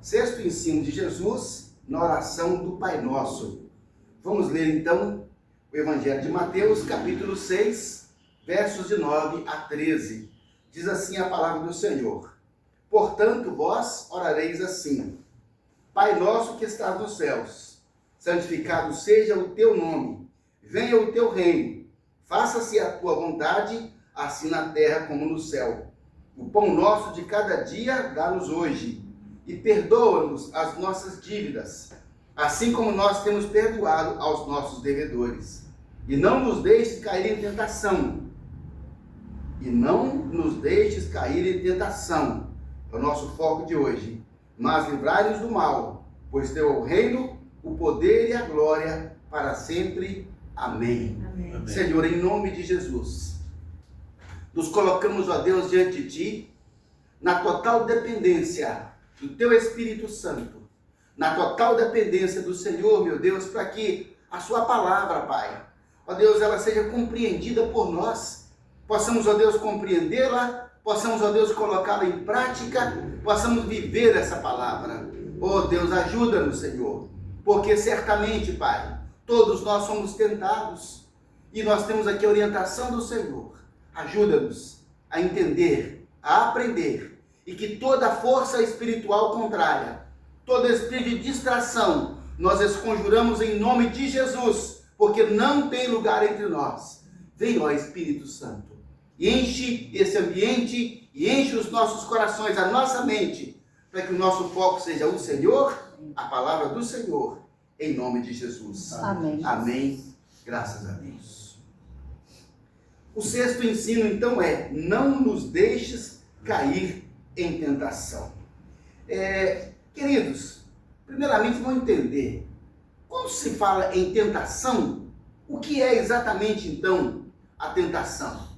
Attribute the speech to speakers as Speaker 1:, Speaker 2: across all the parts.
Speaker 1: Sexto ensino de Jesus na oração do Pai Nosso. Vamos ler então o Evangelho de Mateus, capítulo 6, versos de 9 a 13. Diz assim a palavra do Senhor: Portanto, vós orareis assim: Pai nosso que estás nos céus, santificado seja o teu nome, venha o teu reino, faça-se a tua vontade, assim na terra como no céu. O pão nosso de cada dia dá-nos hoje, e perdoa-nos as nossas dívidas, assim como nós temos perdoado aos nossos devedores. E não nos deixes cair em tentação. É o nosso foco de hoje. Mas livrai-nos do mal, pois teu é o reino, o poder e a glória para sempre. Amém.
Speaker 2: Amém.
Speaker 1: Senhor, em nome de Jesus, nos colocamos, ó Deus, diante de Ti, na total dependência do Teu Espírito Santo, na total dependência do Senhor, meu Deus, para que a Sua palavra, Pai, ó Deus, ela seja compreendida por nós, possamos, ó Deus, compreendê-la, possamos, ó Deus, colocá-la em prática, possamos viver essa palavra. Ó Deus, ajuda-nos, Senhor, porque certamente, Pai, todos nós somos tentados e nós temos aqui a orientação do Senhor. Ajuda-nos a entender, a aprender, e que toda força espiritual contrária, todo espírito de distração, nós esconjuramos em nome de Jesus, porque não tem lugar entre nós. Vem, ó Espírito Santo, e enche esse ambiente, e enche os nossos corações, a nossa mente, para que o nosso foco seja o Senhor, a palavra do Senhor, em nome de Jesus.
Speaker 2: Amém.
Speaker 1: Amém. Graças a Deus. O sexto ensino, então, é: não nos deixes cair em tentação. Queridos, primeiramente vamos entender, quando se fala em tentação, o que é exatamente, então, a tentação?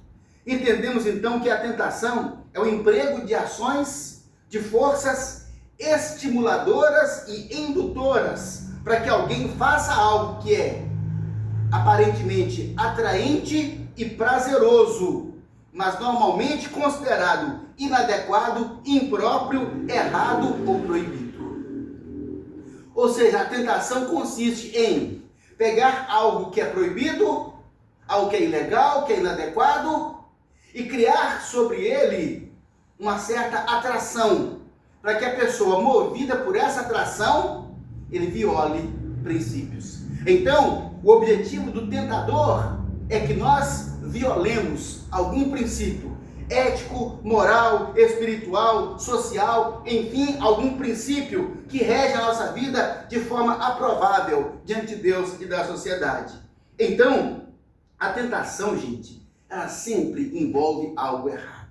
Speaker 1: Entendemos, então, que a tentação é o emprego de ações, de forças estimuladoras e indutoras, para que alguém faça algo que é aparentemente atraente e prazeroso, mas normalmente considerado inadequado, impróprio, errado ou proibido. Ou seja, a tentação consiste em pegar algo que é proibido, algo que é ilegal, que é inadequado, e criar sobre ele uma certa atração, para que a pessoa, movida por essa atração, ele viole princípios. Então, o objetivo do tentador é que nós violemos algum princípio ético, moral, espiritual, social, enfim, algum princípio que rege a nossa vida de forma aprovável diante de Deus e da sociedade. Então, a tentação, gente, ela sempre envolve algo errado.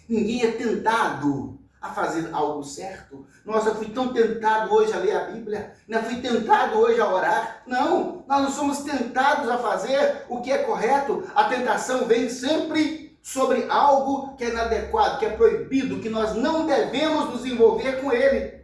Speaker 1: Ninguém é tentado a fazer algo certo. Nossa, eu fui tão tentado hoje a ler a Bíblia, fui tentado hoje a orar. Não, nós não somos tentados a fazer o que é correto. A tentação vem sempre sobre algo que é inadequado, que é proibido, que nós não devemos nos envolver com ele.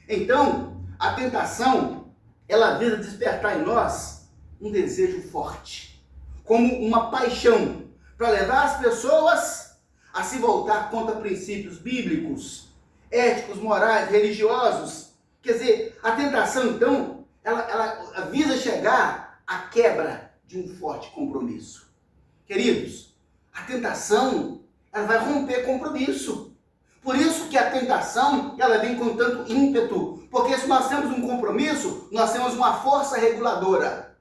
Speaker 1: Então, a tentação, ela visa despertar em nós um desejo forte, como uma paixão, para levar as pessoas a se voltar contra princípios bíblicos, éticos, morais, religiosos. Quer dizer, a tentação, então, ela visa chegar à quebra de um forte compromisso. Queridos, a tentação, ela vai romper compromisso. Por isso que a tentação, ela vem com tanto ímpeto, porque se nós temos um compromisso, nós temos uma força reguladora.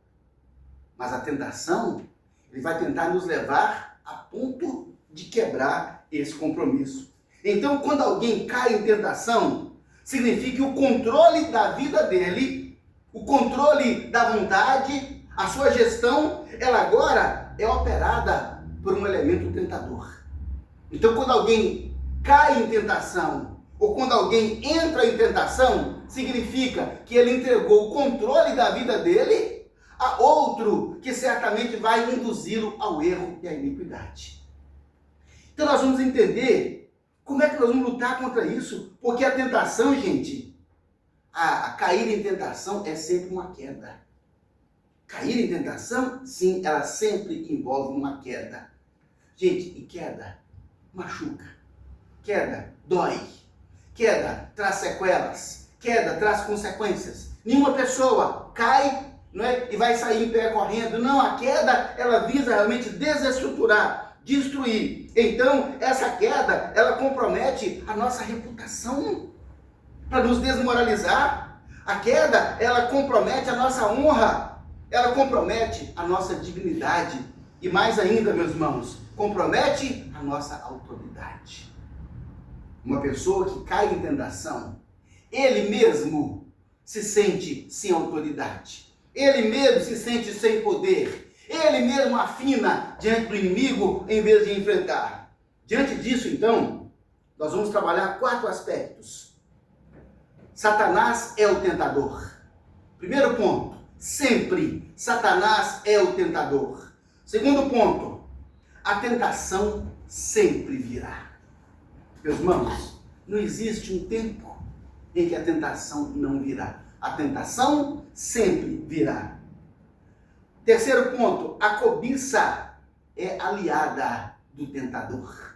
Speaker 1: Mas a tentação, ele vai tentar nos levar a ponto de quebrar esse compromisso. Então, quando alguém cai em tentação, significa que o controle da vida dele, o controle da vontade, a sua gestão, ela agora é operada por um elemento tentador. Então, quando alguém cai em tentação, ou quando alguém entra em tentação, significa que ele entregou o controle da vida dele a outro que certamente vai induzi-lo ao erro e à iniquidade. Então, nós vamos entender como é que nós vamos lutar contra isso, porque a tentação, gente, a cair em tentação é sempre uma queda. Cair em tentação, sim, ela sempre envolve uma queda. Gente, e queda machuca. Queda dói. Queda traz sequelas. queda traz consequências. Nenhuma pessoa cai, não é, e vai sair em pé correndo. Não, a queda, ela visa realmente desestruturar, destruir. Então, essa queda, ela compromete a nossa reputação para nos desmoralizar. A queda, ela compromete a nossa honra, ela compromete a nossa dignidade e mais ainda, meus irmãos, compromete a nossa autoridade. Uma pessoa que cai em tentação, ele mesmo se sente sem autoridade, ele mesmo se sente sem poder, ele mesmo afina diante do inimigo em vez de enfrentar. Diante disso, então, nós vamos trabalhar 4 aspectos. Satanás é o tentador. Primeiro ponto, sempre Satanás é o tentador. Segundo ponto, a tentação sempre virá. Meus irmãos, não existe um tempo em que a tentação não virá. A tentação sempre virá. Terceiro ponto, a cobiça é aliada do tentador.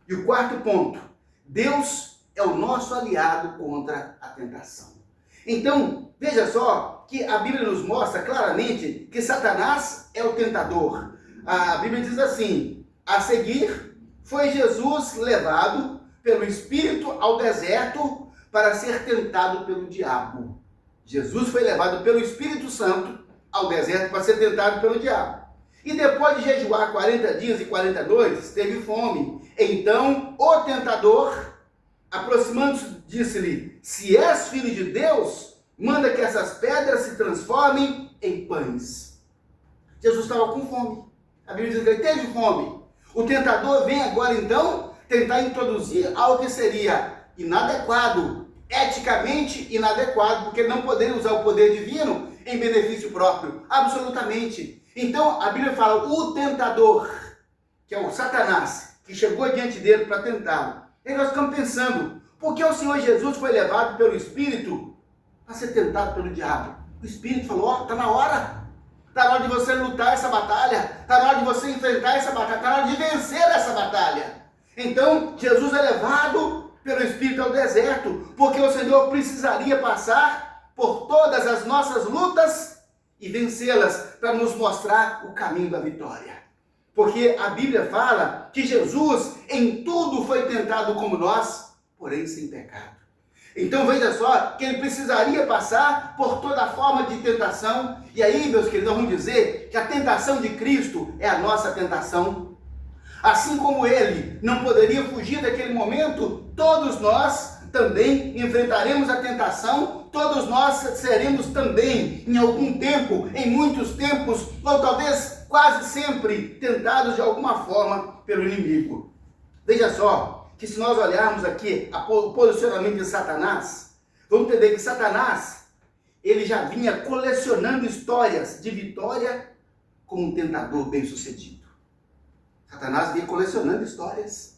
Speaker 1: E o quarto ponto, Deus é o nosso aliado contra a tentação. Então, veja só que a Bíblia nos mostra claramente que Satanás é o tentador. A Bíblia diz assim: a seguir, foi Jesus levado pelo Espírito ao deserto para ser tentado pelo diabo. Jesus foi levado pelo Espírito Santo ao deserto para ser tentado pelo diabo. E depois de jejuar 40 dias e 40 noites, teve fome. Então, o tentador, aproximando-se, disse-lhe: se és filho de Deus, manda que essas pedras se transformem em pães. Jesus estava com fome. A Bíblia diz que ele teve fome. O tentador vem agora, então, tentar introduzir algo que seria inadequado, eticamente inadequado, porque não poderia usar o poder divino em benefício próprio. Absolutamente. Então, a Bíblia fala, o tentador, que é o Satanás, que chegou diante dele para tentá-lo. E nós ficamos pensando, por que o Senhor Jesus foi levado pelo Espírito para ser tentado pelo diabo? O Espírito falou, ó, está na hora. Está na hora de você lutar essa batalha. Está na hora de você enfrentar essa batalha. Está na hora de vencer essa batalha. Então, Jesus é levado pelo Espírito ao deserto, porque o Senhor precisaria passar por todas as nossas lutas e vencê-las para nos mostrar o caminho da vitória. Porque a Bíblia fala que Jesus em tudo foi tentado como nós, porém sem pecado. Então veja só que ele precisaria passar por toda forma de tentação. E aí, meus queridos, vamos dizer que a tentação de Cristo é a nossa tentação. Assim como ele não poderia fugir daquele momento, todos nós também enfrentaremos a tentação, todos nós seremos também, em algum tempo, em muitos tempos, ou talvez quase sempre, tentados de alguma forma pelo inimigo. Veja só, que se nós olharmos aqui o posicionamento de Satanás, vamos entender que Satanás, ele já vinha colecionando histórias de vitória como um tentador bem-sucedido. Satanás vinha colecionando histórias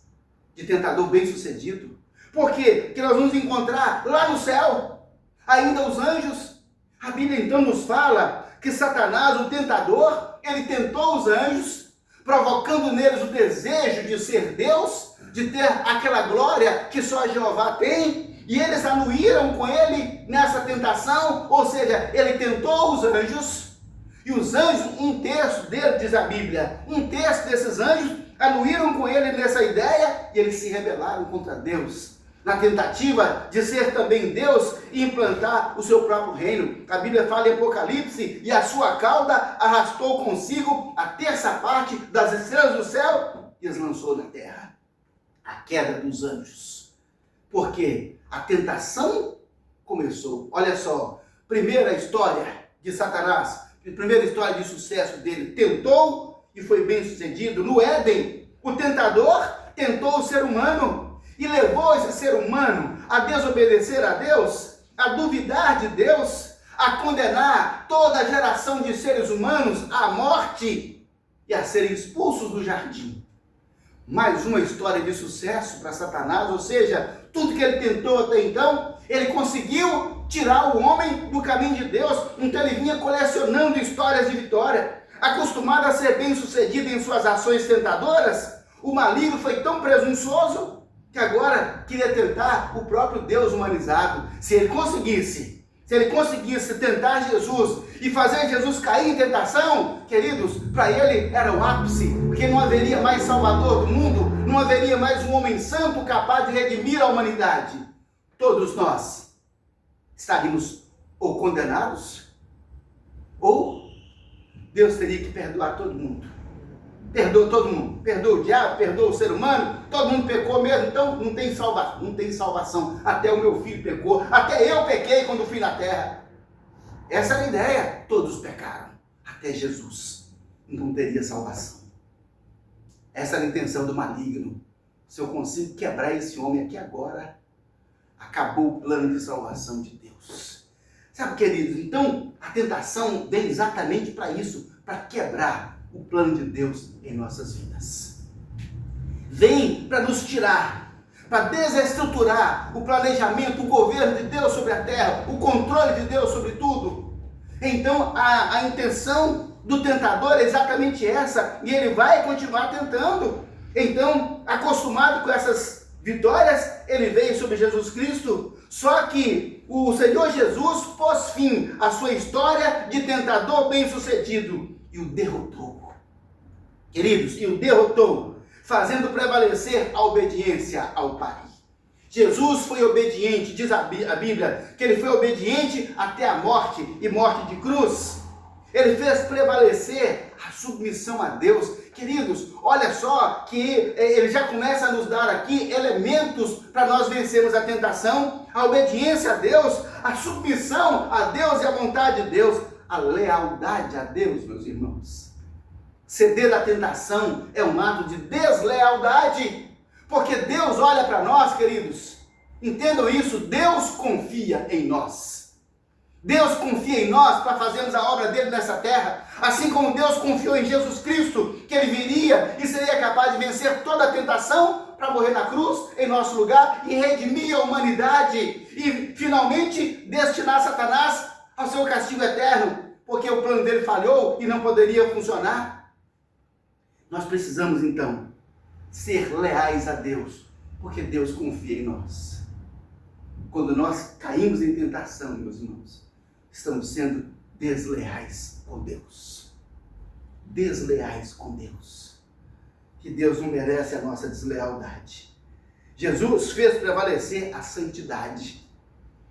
Speaker 1: de tentador bem-sucedido. Por quê? Porque nós vamos encontrar lá no céu, ainda os anjos. A Bíblia então nos fala que Satanás, o tentador, ele tentou os anjos, provocando neles o desejo de ser Deus, de ter aquela glória que só Jeová tem, e eles anuíram com ele nessa tentação, ou seja, ele tentou os anjos, e os anjos, um terço dele, diz a Bíblia, um terço desses anjos anuíram com ele nessa ideia, e eles se rebelaram contra Deus, na tentativa de ser também Deus e implantar o seu próprio reino. A Bíblia fala em Apocalipse, e a sua cauda arrastou consigo a terça parte das estrelas do céu e as lançou na terra. A queda dos anjos. Porque a tentação começou. Olha só, primeira história de Satanás, primeira história de sucesso dele, tentou e foi bem sucedido. No Éden, o tentador tentou o ser humano e levou esse ser humano a desobedecer a Deus, a duvidar de Deus, a condenar toda a geração de seres humanos à morte e a serem expulsos do jardim. Mais uma história de sucesso para Satanás, ou seja, tudo que ele tentou até então, ele conseguiu tirar o homem do caminho de Deus. Então ele vinha colecionando histórias de vitória. Acostumado a ser bem sucedido em suas ações tentadoras, o maligno foi tão presunçoso que agora queria tentar o próprio Deus humanizado. Se ele conseguisse tentar Jesus e fazer Jesus cair em tentação, queridos, para ele era o ápice, porque não haveria mais Salvador do mundo, não haveria mais um homem santo capaz de redimir a humanidade. Todos nós estaríamos ou condenados, ou Deus teria que perdoar todo mundo. Perdoa todo mundo, perdoa o diabo, perdoa o ser humano, todo mundo pecou mesmo, então não tem salvação. Até o meu filho pecou, até eu pequei quando fui na terra. Essa era a ideia, todos pecaram, até Jesus não teria salvação. Essa era a intenção do maligno. Se eu consigo quebrar esse homem aqui agora, acabou o plano de salvação de Deus. Sabe, queridos, então a tentação vem exatamente para isso, para quebrar o plano de Deus em nossas vidas. Vem para nos tirar, para desestruturar o planejamento, o governo de Deus sobre a terra, o controle de Deus sobre tudo. Então a intenção do tentador é exatamente essa, e ele vai continuar tentando. Então, acostumado com essas vitórias, ele veio sobre Jesus Cristo, só que o Senhor Jesus pôs fim à sua história de tentador bem-sucedido e o derrotou. Queridos, e o derrotou, fazendo prevalecer a obediência ao Pai. Jesus foi obediente, diz a Bíblia, que ele foi obediente até a morte, e morte de cruz. Ele fez prevalecer a submissão a Deus. Queridos, olha só que ele já começa a nos dar aqui elementos para nós vencermos a tentação, a obediência a Deus, a submissão a Deus e a vontade de Deus, a lealdade a Deus, meus irmãos. Ceder à tentação é um ato de deslealdade, porque Deus olha para nós, queridos, entendam isso, Deus confia em nós. Deus confia em nós para fazermos a obra dele nessa terra, assim como Deus confiou em Jesus Cristo, que ele viria e seria capaz de vencer toda a tentação para morrer na cruz em nosso lugar e redimir a humanidade e finalmente destinar Satanás ao seu castigo eterno, porque o plano dele falhou e não poderia funcionar. Nós precisamos então ser leais a Deus, porque Deus confia em nós. Quando nós caímos em tentação, meus irmãos, estamos sendo desleais com Deus. Desleais com Deus. Que Deus não merece a nossa deslealdade. Jesus fez prevalecer a santidade,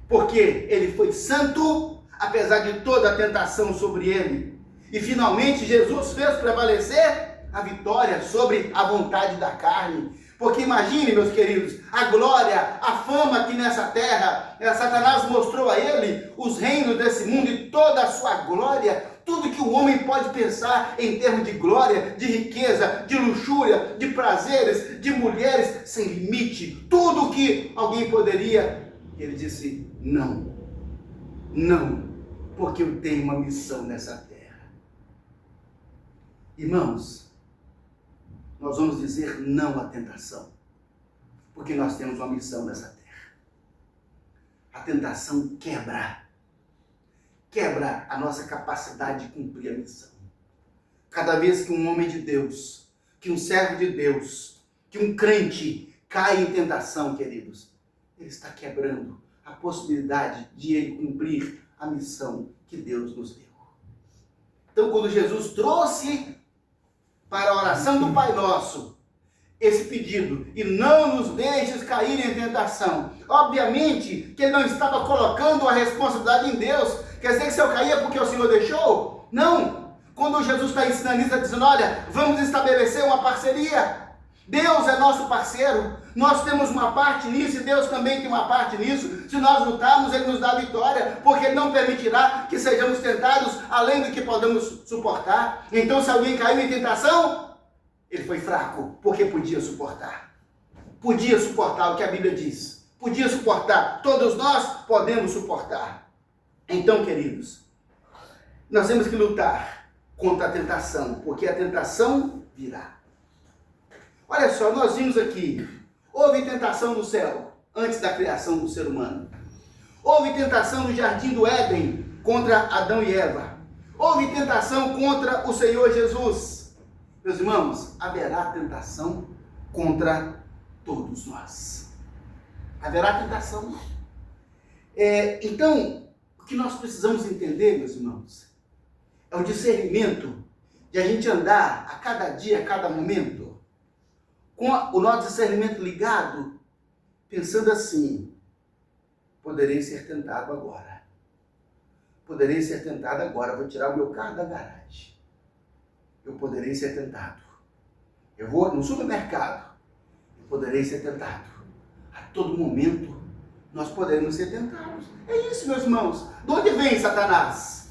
Speaker 1: porque ele foi santo, apesar de toda a tentação sobre ele. E finalmente Jesus fez prevalecer a vitória sobre a vontade da carne. Porque imagine, meus queridos, a glória, a fama aqui nessa terra, Satanás mostrou a ele os reinos desse mundo e toda a sua glória, tudo que o homem pode pensar em termos de glória, de riqueza, de luxúria, de prazeres, de mulheres sem limite, tudo que alguém poderia. Ele disse, não, porque eu tenho uma missão nessa terra. Irmãos, nós vamos dizer não à tentação, porque nós temos uma missão nessa terra. A tentação quebra a nossa capacidade de cumprir a missão. Cada vez que um homem de Deus, que um servo de Deus, que um crente cai em tentação, queridos, ele está quebrando a possibilidade de ele cumprir a missão que Deus nos deu. Então, quando Jesus trouxe para a oração do Pai Nosso esse pedido, e não nos deixes cair em tentação, obviamente que ele não estava colocando a responsabilidade em Deus. Quer dizer que se eu cair é porque o Senhor deixou? Não. Quando Jesus está ensinando isso, está dizendo, olha, vamos estabelecer uma parceria. Deus é nosso parceiro, nós temos uma parte nisso e Deus também tem uma parte nisso. Se nós lutarmos, ele nos dá a vitória, porque ele não permitirá que sejamos tentados além do que podemos suportar. Então, se alguém caiu em tentação, ele foi fraco, porque podia suportar o que a Bíblia diz, podia suportar, todos nós podemos suportar. Então, queridos, nós temos que lutar contra a tentação, porque a tentação virá. Olha só, nós vimos aqui, houve tentação no céu, antes da criação do ser humano. Houve tentação no jardim do Éden, contra Adão e Eva. Houve tentação contra o Senhor Jesus. Meus irmãos, haverá tentação contra todos nós. Haverá tentação. Então, o que nós precisamos entender, meus irmãos, é o discernimento de a gente andar a cada dia, a cada momento, com o nosso discernimento ligado, pensando assim: poderei ser tentado agora. Poderei ser tentado agora. Vou tirar o meu carro da garagem. Eu poderei ser tentado. Eu vou no supermercado. Eu poderei ser tentado. A todo momento, nós poderemos ser tentados. É isso, meus irmãos. De onde vem Satanás?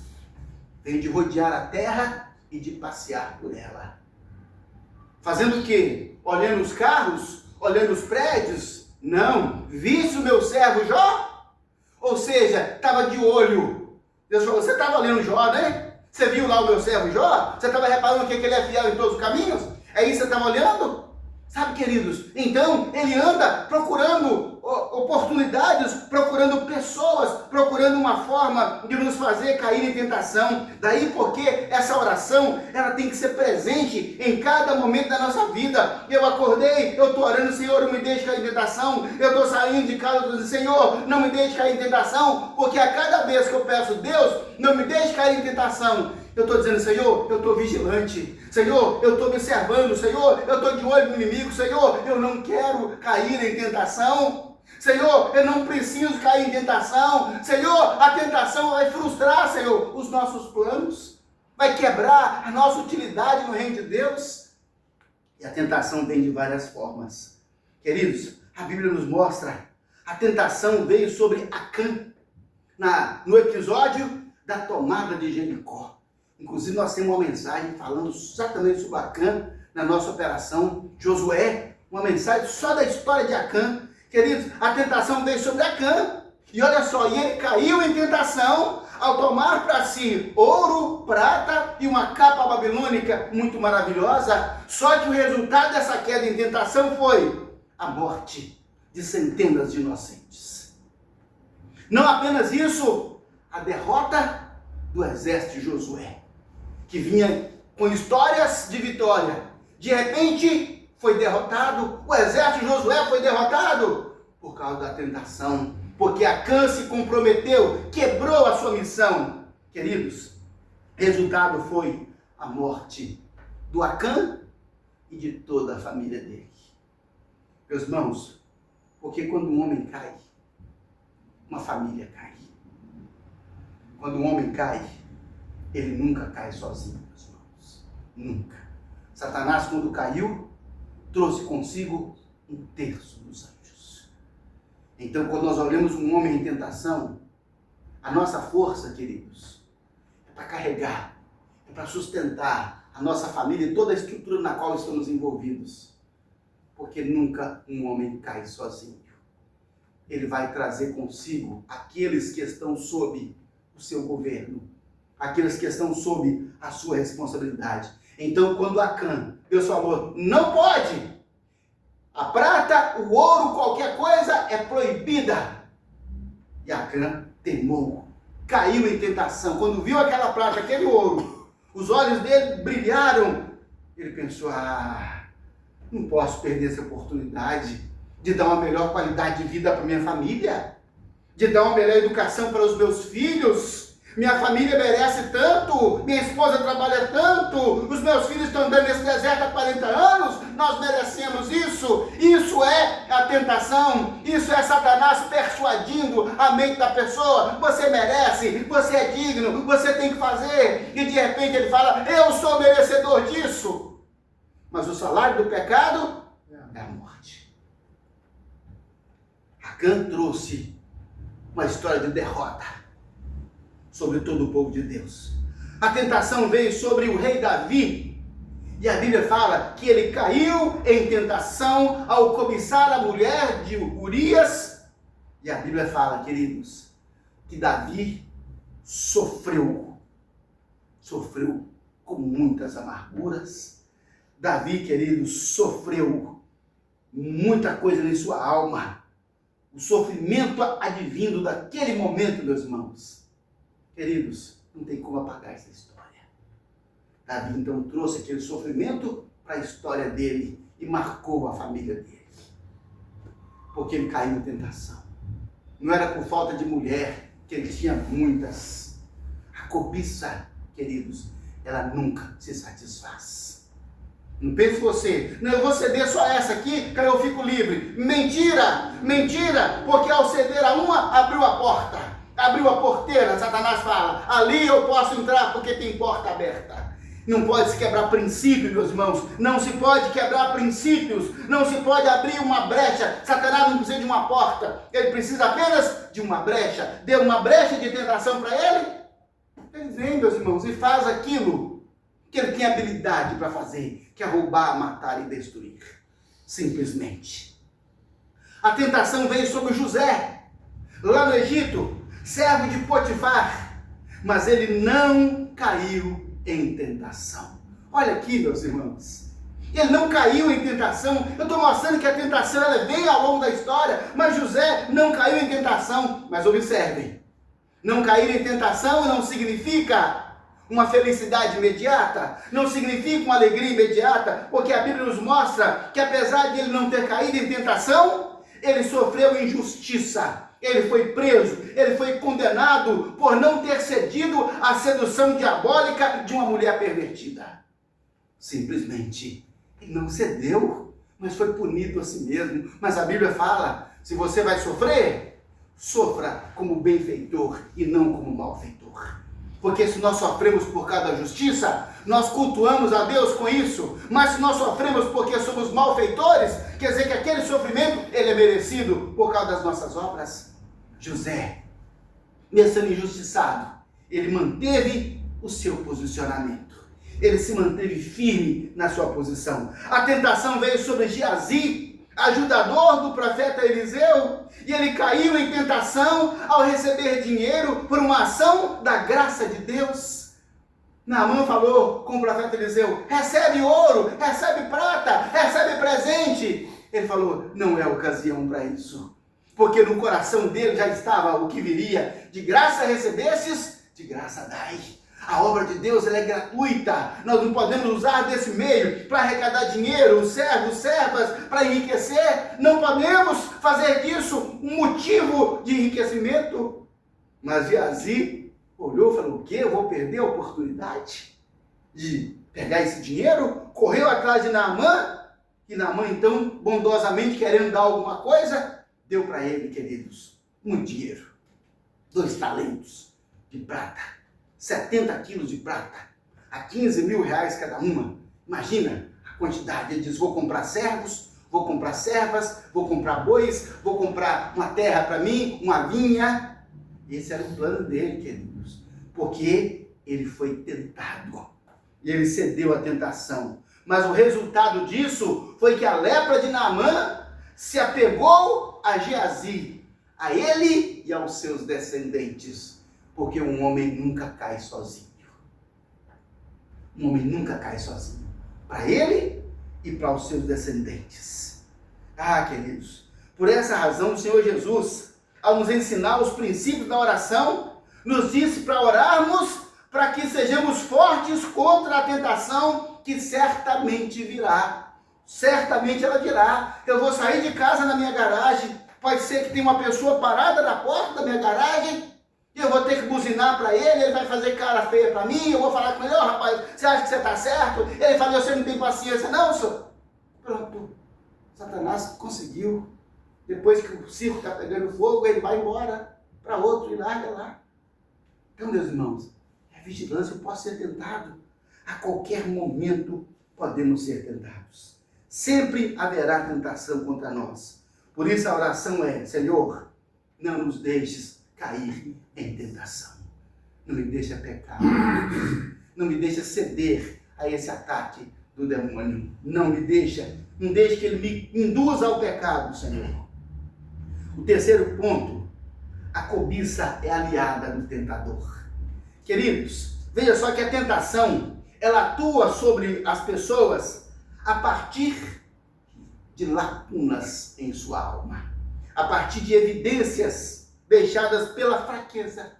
Speaker 1: Vem de rodear a terra e de passear por ela. Fazendo o quê? Olhando os carros? Olhando os prédios? Não. Viste o meu servo Jó? Ou seja, estava de olho. Deus falou: você estava olhando Jó, né? Você viu lá o meu servo Jó? Você estava reparando que ele é fiel em todos os caminhos? É isso que você estava olhando? Sabe, queridos? Então, ele anda procurando oportunidades, procurando pessoas, procurando uma forma de nos fazer cair em tentação. Daí porque essa oração, ela tem que ser presente em cada momento da nossa vida. Eu acordei, eu estou orando: Senhor, não me deixe cair em tentação. Eu estou saindo de casa, eu estou dizendo: Senhor, não me deixe cair em tentação. Porque a cada vez que eu peço: Deus, não me deixe cair em tentação, eu estou dizendo: Senhor, eu estou vigilante. Senhor, eu estou observando. Senhor, eu estou de olho no inimigo. Senhor, eu não quero cair em tentação. Senhor, eu não preciso cair em tentação. Senhor, a tentação vai frustrar, Senhor, os nossos planos. Vai quebrar a nossa utilidade no reino de Deus. E a tentação vem de várias formas. Queridos, a Bíblia nos mostra. A tentação veio sobre Acã. No episódio da tomada de Jericó. Inclusive, nós temos uma mensagem falando exatamente sobre Acã na nossa operação Josué. Uma mensagem só da história de Acã. Queridos, a tentação veio sobre Acã. E olha só, e ele caiu em tentação ao tomar para si ouro, prata e uma capa babilônica muito maravilhosa. Só que o resultado dessa queda em tentação foi a morte de centenas de inocentes. Não apenas isso, a derrota do exército de Josué, que vinha com histórias de vitória. De repente, foi derrotado. O exército de Josué foi derrotado por causa da tentação. Porque Acã se comprometeu, quebrou a sua missão. Queridos, resultado foi a morte do Acã e de toda a família dele. Meus irmãos, porque quando um homem cai, uma família cai. Quando um homem cai, ele nunca cai sozinho, meus irmãos. Nunca. Satanás, quando caiu, trouxe consigo 1/3 dos anjos. Então, quando nós olhamos um homem em tentação, a nossa força, queridos, é para carregar, é para sustentar a nossa família e toda a estrutura na qual estamos envolvidos. Porque nunca um homem cai sozinho. Ele vai trazer consigo aqueles que estão sob o seu governo, aqueles que estão sob a sua responsabilidade. Então, quando Acã, Deus falou: não pode, a prata, o ouro, qualquer coisa é proibida. E Acã temou, caiu em tentação. Quando viu aquela prata, aquele ouro, os olhos dele brilharam. Ele pensou: não posso perder essa oportunidade de dar uma melhor qualidade de vida para minha família, de dar uma melhor educação para os meus filhos. Minha família merece tanto, minha esposa trabalha tanto, os meus filhos estão andando nesse deserto há 40 anos, nós merecemos isso. Isso é a tentação, isso é Satanás persuadindo a mente da pessoa: você merece, você é digno, você tem que fazer. E de repente ele fala: eu sou merecedor disso. Mas o salário do pecado é a morte. Acã trouxe uma história de derrota sobre todo o povo de Deus. A tentação veio sobre o rei Davi. E a Bíblia fala que ele caiu em tentação ao cobiçar a mulher de Urias. E a Bíblia fala, queridos, que Davi sofreu com muitas amarguras. Davi, queridos, sofreu muita coisa em sua alma. O sofrimento advindo daquele momento, meus irmãos. Queridos, não tem como apagar essa história. Davi então trouxe aquele sofrimento para a história dele e marcou a família dele. porque ele caiu em tentação. Não era por falta de mulher, que ele tinha muitas. A cobiça, queridos, ela nunca se satisfaz. Não pense você, não, eu vou ceder só essa aqui, que aí eu fico livre. Mentira, mentira, porque ao ceder a uma, abriu a porta, abriu a porteira. Satanás fala, ali eu posso entrar porque tem porta aberta. Não pode se quebrar princípios, meus irmãos. Não se pode quebrar princípios. Não se pode abrir uma brecha. Satanás não precisa de uma porta. Ele precisa apenas de uma brecha. Dê uma brecha de tentação para ele. Ele vem, meus irmãos, e faz aquilo que ele tem habilidade para fazer, que é roubar, matar e destruir. Simplesmente. A tentação veio sobre José, lá no Egito, servo de Potifar. Mas ele não caiu em tentação. Olha aqui, meus irmãos. Ele não caiu em tentação. Eu estou mostrando que a tentação ela veio ao longo da história, mas José não caiu em tentação. Mas observem, não cair em tentação não significa uma felicidade imediata, não significa uma alegria imediata, porque a Bíblia nos mostra que apesar de ele não ter caído em tentação, ele sofreu injustiça. Ele foi preso, ele foi condenado por não ter cedido à sedução diabólica de uma mulher pervertida. Simplesmente, ele não cedeu, mas foi punido a si mesmo. Mas a Bíblia fala, se você vai sofrer, sofra como benfeitor e não como malfeitor. Porque se nós sofremos por causa da justiça, nós cultuamos a Deus com isso. Mas se nós sofremos porque somos malfeitores, quer dizer que aquele sofrimento, ele é merecido por causa das nossas obras. José, mesmo sendo injustiçado, ele manteve o seu posicionamento. Ele se manteve firme na sua posição. A tentação veio sobre Geazi, ajudador do profeta Eliseu, e ele caiu em tentação ao receber dinheiro por uma ação da graça de Deus. Naamã falou com o profeta Eliseu, recebe ouro, recebe prata, recebe presente. Ele falou, não é ocasião para isso. Porque no coração dele já estava o que viria. De graça recebestes, de graça dai. A obra de Deus ela é gratuita. Nós não podemos usar desse meio para arrecadar dinheiro, servos, servas, para enriquecer. Não podemos fazer disso um motivo de enriquecimento. Mas Geazi olhou e falou, o quê? Eu vou perder a oportunidade de pegar esse dinheiro? Correu atrás de Naamã. E Naamã então, bondosamente querendo dar alguma coisa, deu para ele, queridos, muito dinheiro. 2 talentos de prata, 70 quilos de prata, a 15 mil reais cada uma. Imagina a quantidade. Ele diz, vou comprar servos, vou comprar servas, vou comprar bois, vou comprar uma terra para mim, uma vinha. Esse era o plano dele, queridos, porque ele foi tentado e ele cedeu à tentação. Mas o resultado disso foi que a lepra de Naamã se apegou a Geazi, a ele e aos seus descendentes, porque um homem nunca cai sozinho. Um homem nunca cai sozinho, para ele e para os seus descendentes. Ah, queridos, por essa razão o Senhor Jesus, ao nos ensinar os princípios da oração, nos disse para orarmos para que sejamos fortes contra a tentação que certamente virá. Certamente ela virá. Eu vou sair de casa na minha garagem, pode ser que tenha uma pessoa parada na porta da minha garagem, e eu vou ter que buzinar para ele vai fazer cara feia para mim, eu vou falar com ele, rapaz, você acha que você está certo? Ele fala, você não tem paciência não, senhor? Pronto, Satanás conseguiu. Depois que o circo está pegando fogo, ele vai embora para outro e larga lá. Então, meus irmãos, é vigilância, eu posso ser tentado. A qualquer momento podemos ser tentados. Sempre haverá tentação contra nós. Por isso a oração é, Senhor, não nos deixes cair em tentação. Não me deixe pecar. Não me deixe ceder a esse ataque do demônio. Não deixe que ele me induza ao pecado, Senhor. O terceiro ponto, a cobiça é aliada do tentador. Queridos, veja só que a tentação, ela atua sobre as pessoas a partir de lacunas em sua alma, a partir de evidências deixadas pela fraqueza,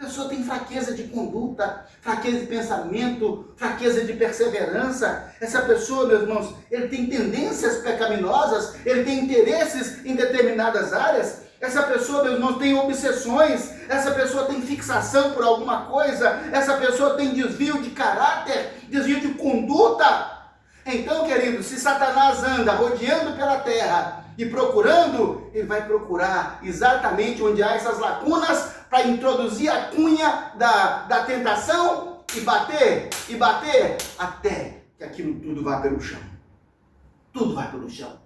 Speaker 1: A pessoa tem fraqueza de conduta, fraqueza de pensamento, fraqueza de perseverança. Essa pessoa, meus irmãos, ele tem tendências pecaminosas, ele tem interesses em determinadas áreas. Essa pessoa, meus irmãos, tem obsessões, essa pessoa tem fixação por alguma coisa, essa pessoa tem desvio de caráter, desvio de conduta. Então, querido, se Satanás anda rodeando pela terra e procurando, ele vai procurar exatamente onde há essas lacunas para introduzir a cunha da tentação e bater, até que aquilo tudo vá pelo chão. Tudo vai pelo chão.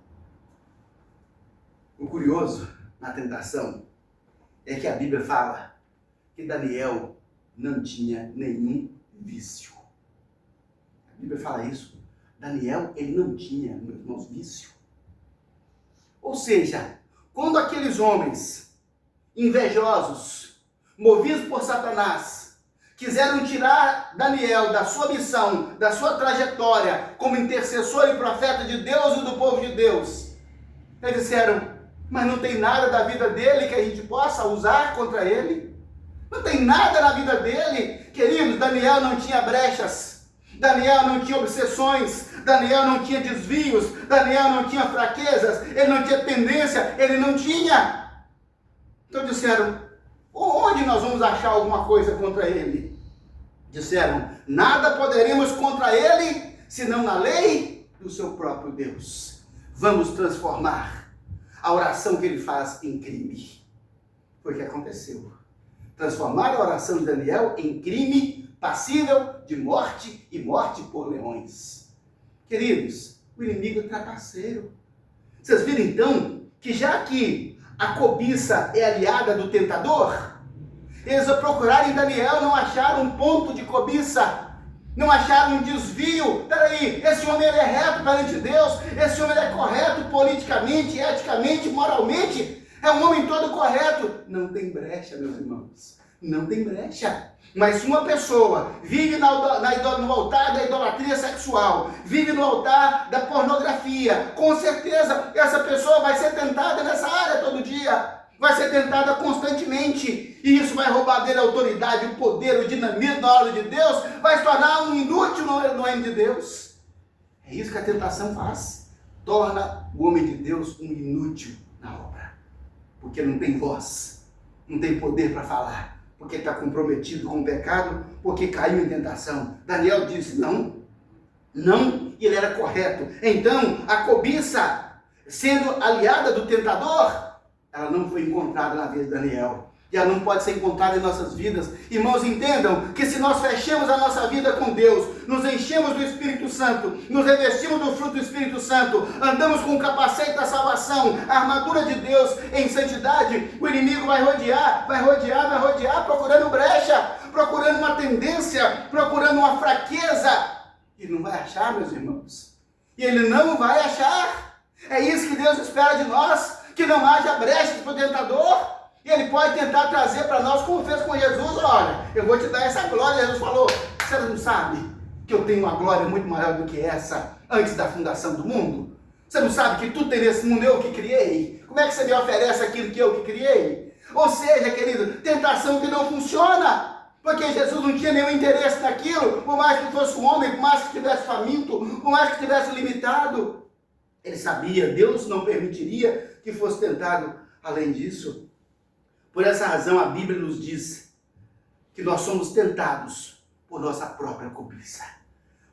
Speaker 1: O curioso na tentação é que a Bíblia fala que Daniel não tinha nenhum vício. A Bíblia fala isso. Daniel, ele não tinha, meus irmãos, vício. Ou seja, quando aqueles homens invejosos, movidos por Satanás, quiseram tirar Daniel da sua missão, da sua trajetória como intercessor e profeta de Deus e do povo de Deus, eles disseram: mas não tem nada da vida dele que a gente possa usar contra ele. Não tem nada na vida dele. Queridos, Daniel não tinha brechas. Daniel não tinha obsessões. Daniel não tinha desvios. Daniel não tinha fraquezas. Ele não tinha tendência. Ele não tinha. Então disseram: onde nós vamos achar alguma coisa contra ele? Disseram: nada poderemos contra ele, senão na lei do seu próprio Deus. Vamos transformar a oração que ele faz em crime. Foi o que aconteceu. Transformaram a oração de Daniel em crime passível de morte e morte por leões. Queridos, o inimigo é trapaceiro. Vocês viram então que já que a cobiça é aliada do tentador, eles ao procurarem Daniel não acharam um ponto de cobiça, não acharam um desvio. Peraí, esse homem ele é reto perante Deus, esse homem ele é correto politicamente, eticamente, moralmente, é um homem todo correto. Não tem brecha, meus irmãos, não tem brecha. Mas se uma pessoa vive no altar da idolatria sexual, vive no altar da pornografia, com certeza essa pessoa vai ser tentada nessa área todo dia. Vai ser tentada constantemente, e isso vai roubar dele a autoridade, o poder, o dinamismo na obra de Deus, vai se tornar um inútil no reino de Deus. É isso que a tentação faz, torna o homem de Deus um inútil na obra, porque não tem voz, não tem poder para falar, porque está comprometido com o pecado, porque caiu em tentação. Daniel disse não, e ele era correto. Então a cobiça, sendo aliada do tentador, ela não foi encontrada na vida de Daniel. E ela não pode ser encontrada em nossas vidas. Irmãos, entendam que se nós fechamos a nossa vida com Deus, nos enchemos do Espírito Santo, nos revestimos do fruto do Espírito Santo, andamos com o capacete da salvação, a armadura de Deus em santidade, o inimigo vai rodear, procurando brecha, procurando uma tendência, procurando uma fraqueza. E não vai achar, meus irmãos. E ele não vai achar. É isso que Deus espera de nós. Que não haja brechas para o tentador, e ele pode tentar trazer para nós, como fez com Jesus. Olha, eu vou te dar essa glória. Jesus falou: você não sabe que eu tenho uma glória muito maior do que essa antes da fundação do mundo? Você não sabe que tudo tem nesse mundo eu que criei? Como é que você me oferece aquilo que eu que criei? Ou seja, querido, tentação que não funciona, porque Jesus não tinha nenhum interesse naquilo, por mais que fosse um homem, por mais que estivesse faminto, por mais que estivesse limitado. Ele sabia, Deus não permitiria que fosse tentado além disso. Por essa razão a Bíblia nos diz que nós somos tentados por nossa própria cobiça.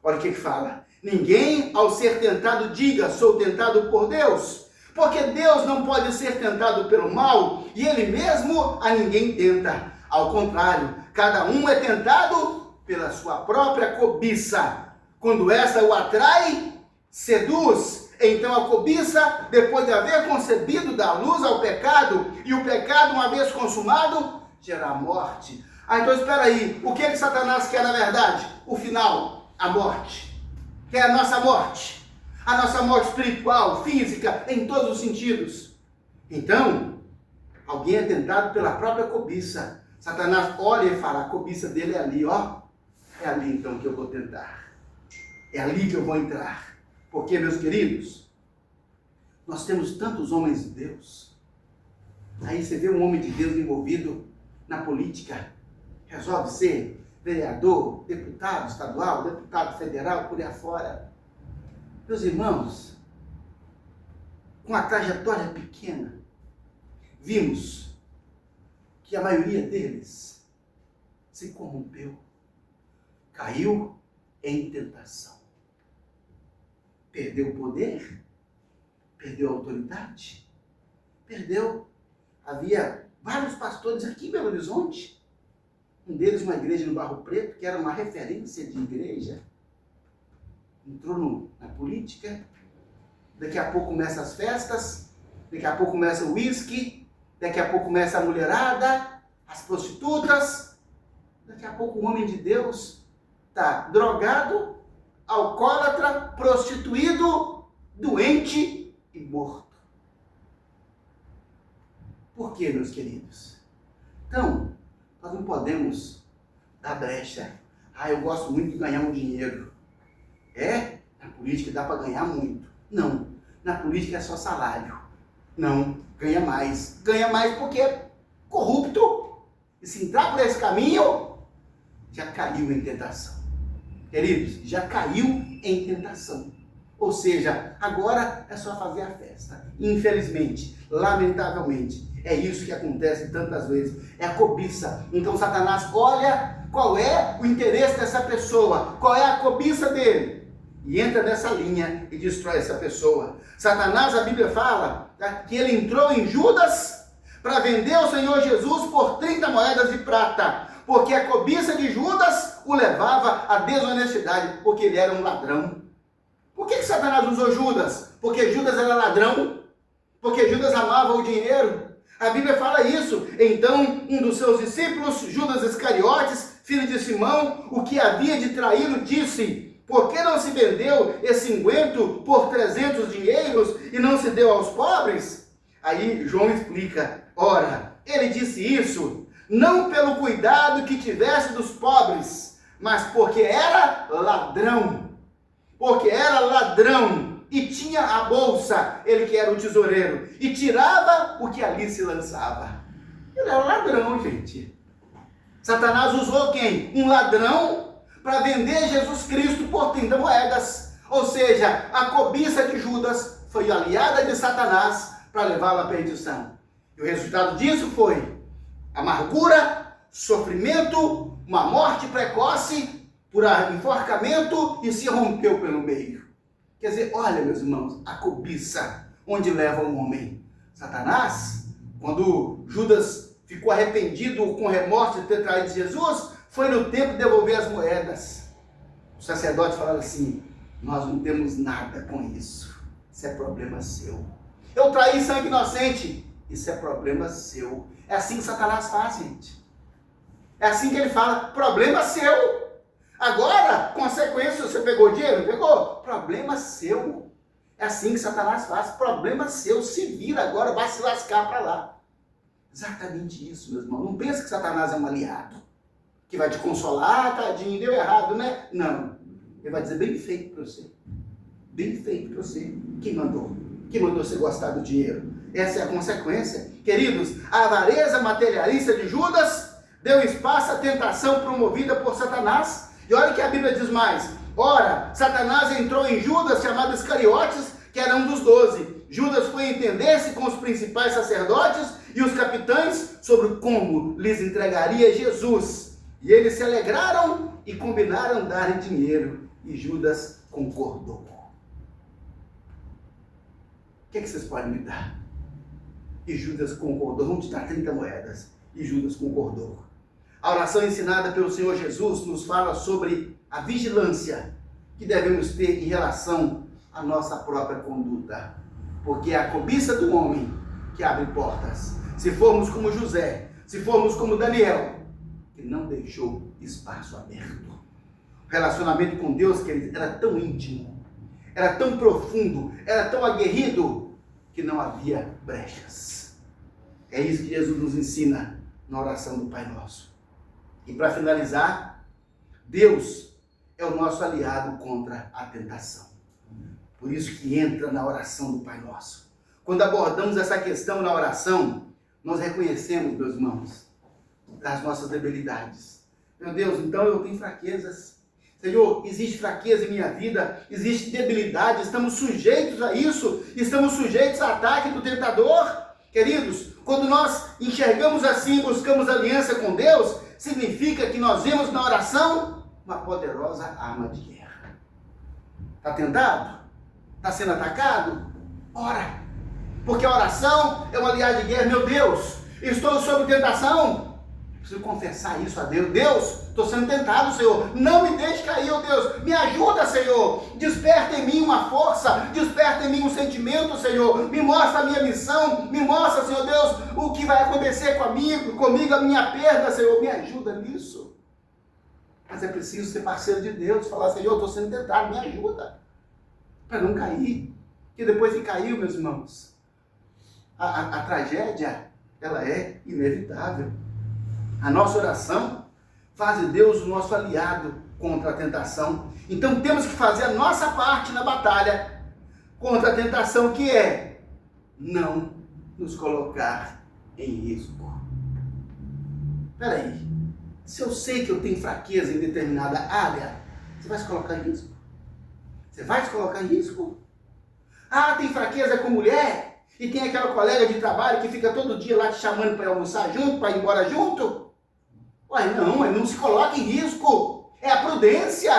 Speaker 1: Olha o que fala: ninguém ao ser tentado diga sou tentado por Deus, porque Deus não pode ser tentado pelo mal e ele mesmo a ninguém tenta. Ao contrário, cada um é tentado pela sua própria cobiça. Quando essa o atrai, seduz. Então a cobiça, depois de haver concebido, dá luz ao pecado, e o pecado, uma vez consumado, gera a morte. Então espera aí, o que Satanás quer na verdade? O final, a morte. Quer a nossa morte espiritual, física, em todos os sentidos. Então, alguém é tentado pela própria cobiça. Satanás olha e fala: a cobiça dele é ali, ó. É ali então que eu vou tentar. É ali que eu vou entrar. Porque, meus queridos, nós temos tantos homens de Deus. Aí você vê um homem de Deus envolvido na política. resolve ser vereador, deputado estadual, deputado federal, por aí afora. Meus irmãos, com a trajetória pequena, vimos que a maioria deles se corrompeu, caiu em tentação. Perdeu o poder, perdeu a autoridade, perdeu. Havia vários pastores aqui em Belo Horizonte, um deles uma igreja no Barro Preto, que era uma referência de igreja, entrou na política, daqui a pouco começam as festas, daqui a pouco começa o uísque, daqui a pouco começa a mulherada, as prostitutas, daqui a pouco o homem de Deus está drogado, alcoólatra, prostituído, doente e morto. Por quê, meus queridos? Então, nós não podemos dar brecha. Eu gosto muito de ganhar um dinheiro. Na política dá para ganhar muito. Não, na política é só salário. Não, ganha mais. Ganha mais porque é corrupto. E se entrar por esse caminho, já caiu em tentação. Queridos, já caiu em tentação. Ou seja, agora é só fazer a festa. Infelizmente, lamentavelmente, é isso que acontece tantas vezes. É a cobiça. Então Satanás olha qual é o interesse dessa pessoa, qual é a cobiça dele, e entra nessa linha e destrói essa pessoa. Satanás, a Bíblia fala, que ele entrou em Judas para vender o Senhor Jesus por 30 moedas de prata, porque a cobiça de Judas o levava à desonestidade, porque ele era um ladrão. Por que Satanás usou Judas? Porque Judas era ladrão, porque Judas amava o dinheiro. A Bíblia fala isso. Então, um dos seus discípulos, Judas Iscariotes, filho de Simão, o que havia de traí-lo, disse: por que não se vendeu esse unguento por 300 dinheiros e não se deu aos pobres? Aí João explica: ora, ele disse isso não pelo cuidado que tivesse dos pobres, mas porque era ladrão. Porque era ladrão e tinha a bolsa, ele que era o tesoureiro, e tirava o que ali se lançava. Ele era ladrão, gente. Satanás usou quem? Um ladrão para vender Jesus Cristo por 30 moedas. Ou seja, a cobiça de Judas foi aliada de Satanás para levá-lo à perdição. E o resultado disso foi amargura, sofrimento, uma morte precoce por enforcamento e se rompeu pelo meio. Quer dizer, olha, meus irmãos, a cobiça, onde leva um homem. Satanás, quando Judas ficou arrependido com remorso de ter traído Jesus, foi no tempo de devolver as moedas. O sacerdote falava assim: nós não temos nada com isso, isso é problema seu. Eu traí sangue inocente, isso é problema seu. É assim que Satanás faz, gente. É assim que ele fala: problema seu. Agora, consequência, você pegou dinheiro? Pegou? Problema seu. É assim que Satanás faz. Problema seu. Se vira agora, vai se lascar para lá. Exatamente isso, meu irmão. Não pensa que Satanás é um aliado, que vai te consolar: tadinho, deu errado, né? Não. Ele vai dizer bem feito para você. Bem feito para você. Quem mandou? Quem mandou você gostar do dinheiro? Essa é a consequência. Queridos, a avareza materialista de Judas deu espaço à tentação promovida por Satanás. E olha o que a Bíblia diz mais. Ora, Satanás entrou em Judas, chamado Iscariotes, que era um dos 12. Judas foi entender-se com os principais sacerdotes e os capitães sobre como lhes entregaria Jesus. E eles se alegraram e combinaram dar dinheiro. E Judas concordou. O que vocês podem me dar? E Judas concordou. Vamos te dar 30 moedas. E Judas concordou. A oração ensinada pelo Senhor Jesus nos fala sobre a vigilância que devemos ter em relação à nossa própria conduta. Porque é a cobiça do homem que abre portas. Se formos como José, se formos como Daniel, que não deixou espaço aberto. O relacionamento com Deus, queridos, era tão íntimo, era tão profundo, era tão aguerrido, que não havia brechas. É isso que Jesus nos ensina na oração do Pai Nosso. E para finalizar, Deus é o nosso aliado contra a tentação. Por isso que entra na oração do Pai Nosso. Quando abordamos essa questão na oração, nós reconhecemos, meus irmãos, as nossas debilidades. Meu Deus, então eu tenho fraquezas. Senhor, existe fraqueza em minha vida, existe debilidade, estamos sujeitos a isso, estamos sujeitos ao ataque do tentador. Queridos, quando nós enxergamos assim, buscamos aliança com Deus, significa que nós vemos na oração uma poderosa arma de guerra. Está tentado? Está sendo atacado? Ora, porque a oração é uma aliada de guerra. Meu Deus, estou sob tentação. Preciso confessar isso a Deus. Deus, estou sendo tentado, Senhor. Não me deixe cair, oh Deus. Me ajuda, Senhor. Desperta em mim uma força. Desperta em mim um sentimento, Senhor. Me mostra a minha missão. Me mostra, Senhor Deus, o que vai acontecer comigo, a minha perda, Senhor. Me ajuda nisso. Mas é preciso ser parceiro de Deus. Falar, Senhor, estou sendo tentado. Me ajuda. Para não cair. Porque depois de cair, meus irmãos, a tragédia, ela é inevitável. A nossa oração faz de Deus o nosso aliado contra a tentação. Então temos que fazer a nossa parte na batalha contra a tentação, que é não nos colocar em risco. Espera aí, se eu sei que eu tenho fraqueza em determinada área, você vai se colocar em risco? Você vai se colocar em risco? Ah, tem fraqueza com mulher? E tem aquela colega de trabalho que fica todo dia lá te chamando para almoçar junto, para ir embora junto? Ué, não se coloque em risco. É a prudência.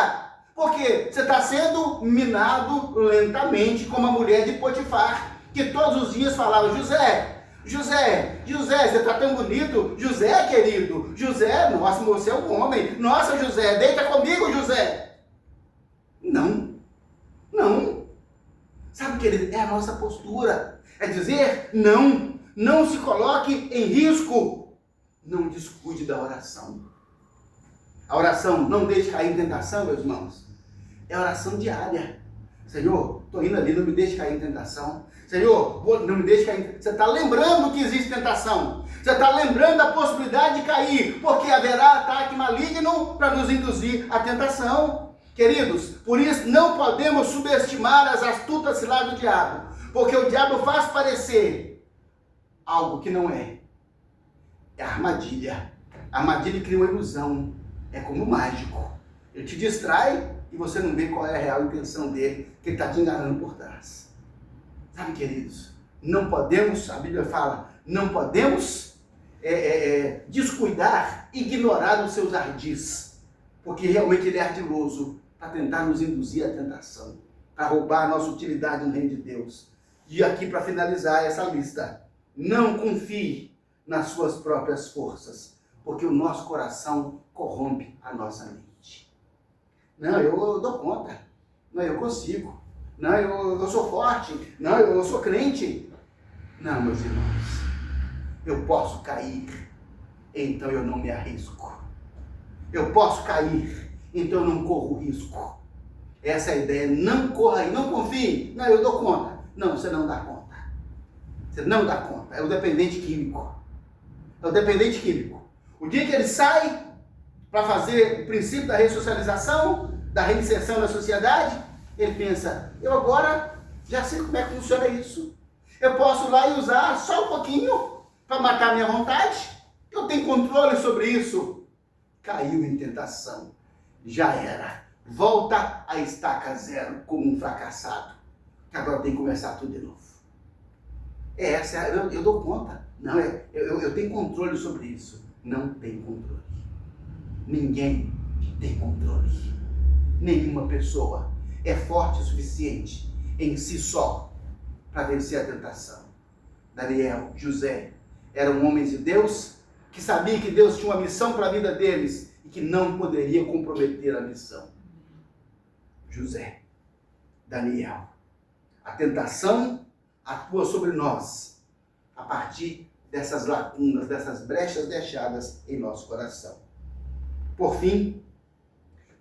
Speaker 1: Porque você está sendo minado lentamente como a mulher de Potifar, que todos os dias falava, José, você está tão bonito. José, querido, José, nossa, você é um homem. Nossa, José, deita comigo, José. Não. Sabe, querido, é a nossa postura. É dizer, não se coloque em risco. Não descuide da oração. A oração, não deixe cair em tentação, meus irmãos. É oração diária. Senhor, estou indo ali, não me deixe cair em tentação. Senhor, não me deixe cair. Você está lembrando que existe tentação. Você está lembrando da possibilidade de cair, porque haverá ataque maligno para nos induzir à tentação. Queridos, por isso não podemos subestimar as astutas ciladas do diabo, porque o diabo faz parecer algo que não é. É armadilha. A armadilha cria uma ilusão. É como mágico. Ele te distrai e você não vê qual é a real intenção dele, que ele está te enganando por trás. Sabe, queridos? Não podemos, a Bíblia fala, não podemos descuidar, ignorar os seus ardis, porque realmente ele é ardiloso para tentar nos induzir à tentação, para roubar a nossa utilidade no reino de Deus. E aqui, para finalizar essa lista, não confie nas suas próprias forças, porque o nosso coração corrompe a nossa mente. Não, eu dou conta. Não, eu consigo. Não, eu sou forte. Não, eu sou crente. Não, meus irmãos, eu posso cair, então eu não me arrisco. Eu posso cair, então eu não corro risco. Essa é a ideia. Não corra e não confie. Não, eu dou conta. Não, você não dá conta. Você não dá conta. É o dependente químico. É o dependente químico. O dia que ele sai para fazer o princípio da ressocialização, da reinserção na sociedade, ele pensa, eu agora já sei como é que funciona isso. Eu posso ir lá e usar só um pouquinho para matar a minha vontade. Eu tenho controle sobre isso. Caiu em tentação. Já era. Volta à estaca zero como um fracassado. Que agora tem que começar tudo de novo. Eu dou conta. Não, eu tenho controle sobre isso. Não tem controle. Ninguém tem controle. Nenhuma pessoa é forte o suficiente em si só para vencer a tentação. Daniel, José, eram homens de Deus que sabiam que Deus tinha uma missão para a vida deles e que não poderia comprometer a missão. José, Daniel, a tentação atua sobre nós a partir dessas lacunas, dessas brechas deixadas em nosso coração. Por fim,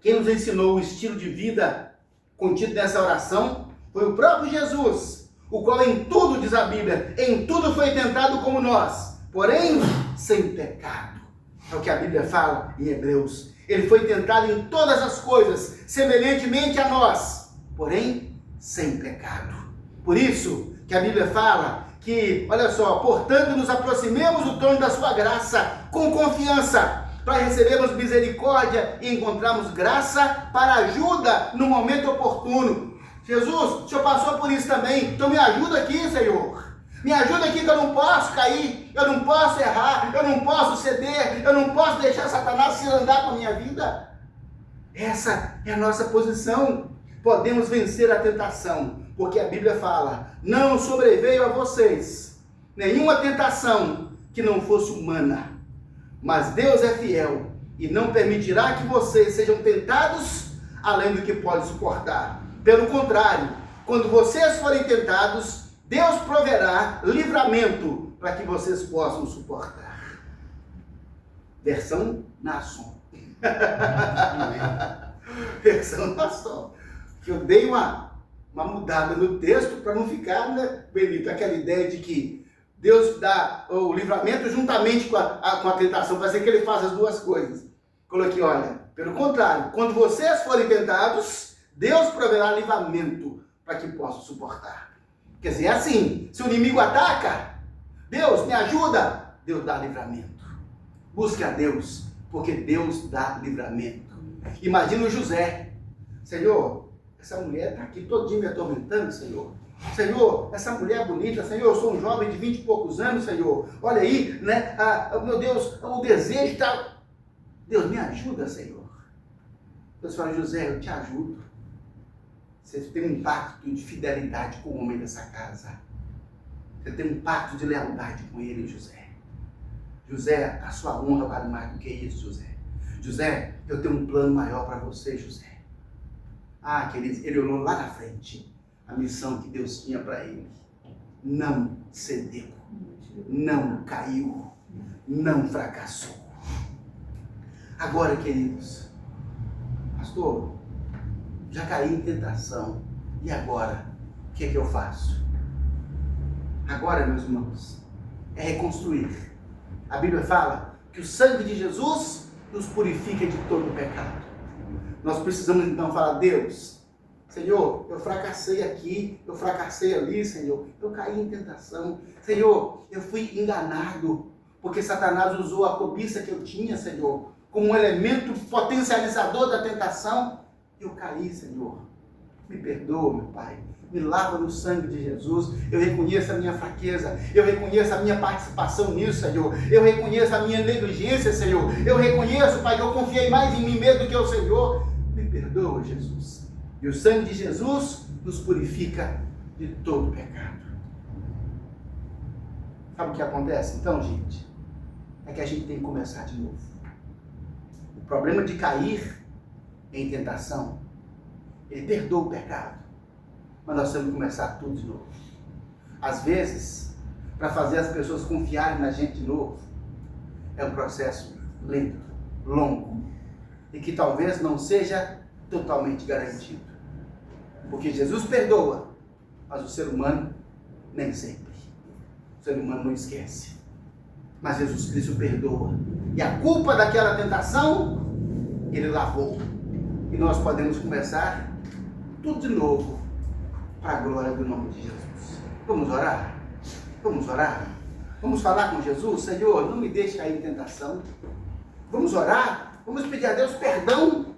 Speaker 1: quem nos ensinou o estilo de vida contido nessa oração foi o próprio Jesus, o qual em tudo, diz a Bíblia, em tudo foi tentado como nós, porém sem pecado. É o que a Bíblia fala em Hebreus. Ele foi tentado em todas as coisas, semelhantemente a nós, porém sem pecado. Por isso que a Bíblia fala que, olha só, portanto nos aproximemos do trono da sua graça com confiança, para recebermos misericórdia e encontrarmos graça para ajuda no momento oportuno. Jesus, o Senhor passou por isso também, então me ajuda aqui, Senhor. Me ajuda aqui que eu não posso cair, eu não posso errar, eu não posso ceder, eu não posso deixar Satanás se andar com a minha vida. Essa é a nossa posição. Podemos vencer a tentação, porque a Bíblia fala, não sobreveio a vocês nenhuma tentação que não fosse humana, mas Deus é fiel e não permitirá que vocês sejam tentados além do que pode suportar. Pelo contrário, quando vocês forem tentados, Deus proverá livramento para que vocês possam suportar. Versão Nação. Versão Nação. Que eu dei uma mudada no texto para não ficar, né, Benito, aquela ideia de que Deus dá o livramento juntamente com a tentação, para ser que ele faz as duas coisas. Coloquei, olha, pelo contrário, quando vocês forem tentados, Deus proverá livramento para que possam suportar. Quer dizer, é assim, se o inimigo ataca, Deus me ajuda, Deus dá livramento. Busque a Deus, porque Deus dá livramento. Imagina o José, Senhor, essa mulher está aqui todo dia me atormentando, Senhor. Senhor, essa mulher é bonita, Senhor, eu sou um jovem de 20 e poucos anos, Senhor. Olha aí, né? Meu Deus, o desejo está... Deus, me ajuda, Senhor. Deus fala, José, eu te ajudo. Você tem um pacto de fidelidade com o homem dessa casa. Você tem um pacto de lealdade com ele, José. José, a sua honra vale mais do que isso, José. José, eu tenho um plano maior para você, José. Ah, queridos, ele olhou lá na frente a missão que Deus tinha para ele. Não cedeu, não caiu, não fracassou. Agora, queridos, pastor, já caí em tentação, e agora? O que é que eu faço? Agora, meus irmãos, é reconstruir. A Bíblia fala que o sangue de Jesus nos purifica de todo pecado. Nós precisamos então falar, Deus, Senhor, eu fracassei aqui, eu fracassei ali, Senhor, eu caí em tentação, Senhor, eu fui enganado, porque Satanás usou a cobiça que eu tinha, Senhor, como um elemento potencializador da tentação, eu caí, Senhor, me perdoa, meu Pai, me lava no sangue de Jesus, eu reconheço a minha fraqueza, eu reconheço a minha participação nisso, Senhor, eu reconheço a minha negligência, Senhor, eu reconheço, Pai, que eu confiei mais em mim mesmo do que o Senhor, me perdoa, Jesus. E o sangue de Jesus nos purifica de todo pecado. Sabe o que acontece então, gente? É que a gente tem que começar de novo. O problema de cair em tentação, ele perdoa o pecado, mas nós temos que começar tudo de novo. Às vezes, para fazer as pessoas confiarem na gente de novo, é um processo lento, longo, e que talvez não seja totalmente garantido. Porque Jesus perdoa, mas o ser humano nem sempre. O ser humano não esquece. Mas Jesus Cristo perdoa. E a culpa daquela tentação, ele lavou. E nós podemos começar tudo de novo, para a glória do nome de Jesus. Vamos orar? Vamos orar? Vamos falar com Jesus? Senhor, não me deixe cair em tentação. Vamos orar? Vamos pedir a Deus perdão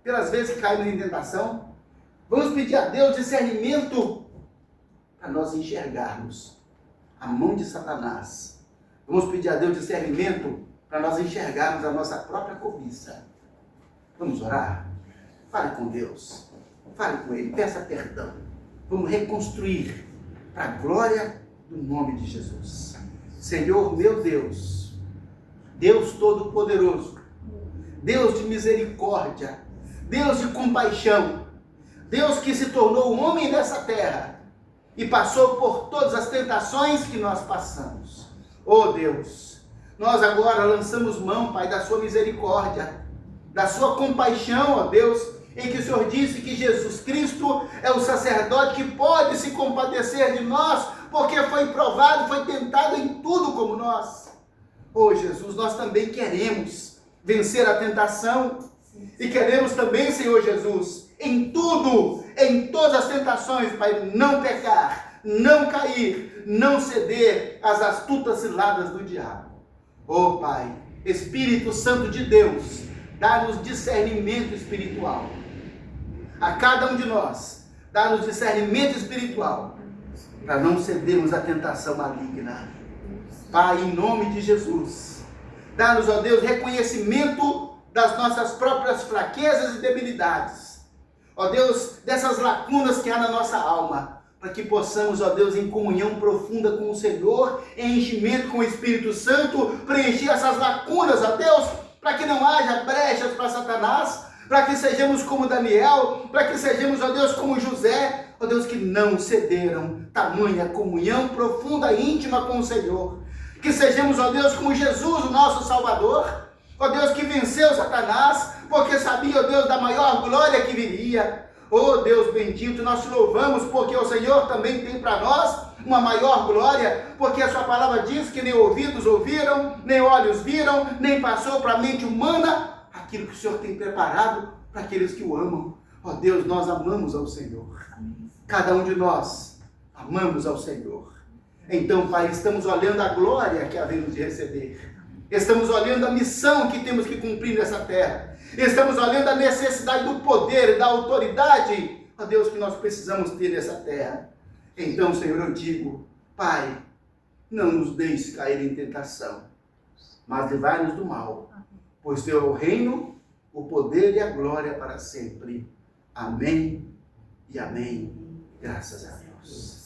Speaker 1: pelas vezes que caímos em tentação. Vamos pedir a Deus discernimento para nós enxergarmos a mão de Satanás. Vamos pedir a Deus discernimento para nós enxergarmos a nossa própria cobiça. Vamos orar? Fale com Deus. Fale com Ele. Peça perdão. Vamos reconstruir para a glória do nome de Jesus. Senhor, meu Deus, Deus Todo-Poderoso, Deus de misericórdia, Deus de compaixão, Deus que se tornou um homem nessa terra e passou por todas as tentações que nós passamos. Oh Deus, nós agora lançamos mão, Pai, da sua misericórdia, da sua compaixão, ó Deus, em que o Senhor disse que Jesus Cristo é o sacerdote que pode se compadecer de nós, porque foi provado, foi tentado em tudo como nós. Oh Jesus, nós também queremos vencer a tentação e queremos também, Senhor Jesus, em tudo, em todas as tentações, Pai, não pecar, não cair, não ceder às astutas ciladas do diabo. Oh Pai, Espírito Santo de Deus, dá-nos discernimento espiritual. A cada um de nós, dá-nos discernimento espiritual, para não cedermos à tentação maligna. Pai, em nome de Jesus, dá-nos, ó Deus, reconhecimento das nossas próprias fraquezas e debilidades. Ó Deus, dessas lacunas que há na nossa alma, para que possamos, ó Deus, em comunhão profunda com o Senhor, em enchimento com o Espírito Santo, preencher essas lacunas, ó Deus, para que não haja brechas para Satanás, para que sejamos como Daniel, para que sejamos, ó Deus, como José, ó Deus, que não cederam tamanha comunhão profunda e íntima com o Senhor. Que sejamos, ó Deus, como Jesus, o nosso Salvador, ó Deus, que venceu Satanás, porque sabia, ó Deus, da maior glória que viria. Ó Deus bendito, nós te louvamos, porque o Senhor também tem para nós uma maior glória, porque a sua palavra diz que nem ouvidos ouviram, nem olhos viram, nem passou para a mente humana aquilo que o Senhor tem preparado para aqueles que o amam. Ó Deus, nós amamos ao Senhor. Cada um de nós amamos ao Senhor. Então, Pai, estamos olhando a glória que havemos de receber. Estamos olhando a missão que temos que cumprir nessa terra. Estamos olhando a necessidade do poder e da autoridade, ó Deus, que nós precisamos ter nessa terra. Então, Senhor, eu digo, Pai, não nos deixe cair em tentação, mas livrai-nos do mal, pois teu é o reino, o poder e a glória para sempre. Amém e amém. Graças a Deus.